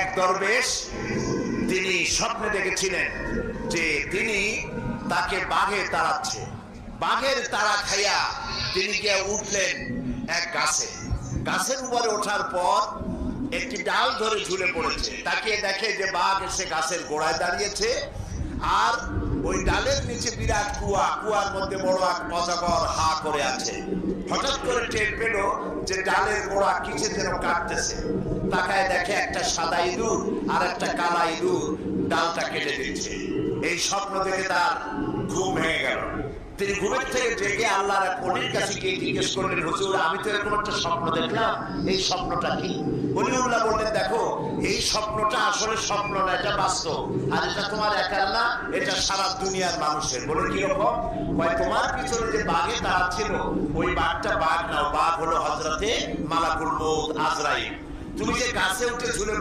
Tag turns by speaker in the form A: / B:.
A: এক দরবেশ তিনি স্বপ্নে দেখেছিলেন যে তিনি তাকে বাঘে তাড়াচ্ছে। বাঘের তাড়া খাইয়া তিনি গিয়ে উঠলেন এক গাছে। গাছের উপরে ওঠার পর একটি ডাল ধরে ঝুলে পড়েছে। তাকিয়ে দেখে যে বাঘ এসে গাছের গোড়ায় দাঁড়িয়েছে, আর ওই ডালের নিচে বিরাট কুয়া, কুয়ার মধ্যে বড় এক অজগর হা করে আছে। হঠাৎ করে টের পেল যে ডালের গোড়া কিছু যেন কাটতেছে। তাকায় দেখে একটা সাদা ইঁদুর আর একটা কালা ইঁদুর ডালটা কেটে দিচ্ছে। এই স্বপ্ন দেখে তার ঘুম ভেঙে গেল। তিনি ঘুমের থেকে জেগে আল্লাহর এক ওলির কাছে গিয়ে জিজ্ঞেস করলেন, হুজুর আমি তো এরকম একটা স্বপ্ন দেখলাম, এই স্বপ্নটা কি? ওলিউল্লাহ বললেন, দেখো এই স্বপ্নটা আসলে স্বপ্ন না, এটা বাস্তব। আর এটা তোমার একার না, এটা সারা দুনিয়ার মানুষের। বলে কিরকম? তোমার পিছনে যে বাঘে তারা ছিল, ওই বাঘটা বাঘ না, বাঘ হলো হযরতে মালাকুল মউত আজরাইল। তুমি যে গাছে উঠে ঝুলে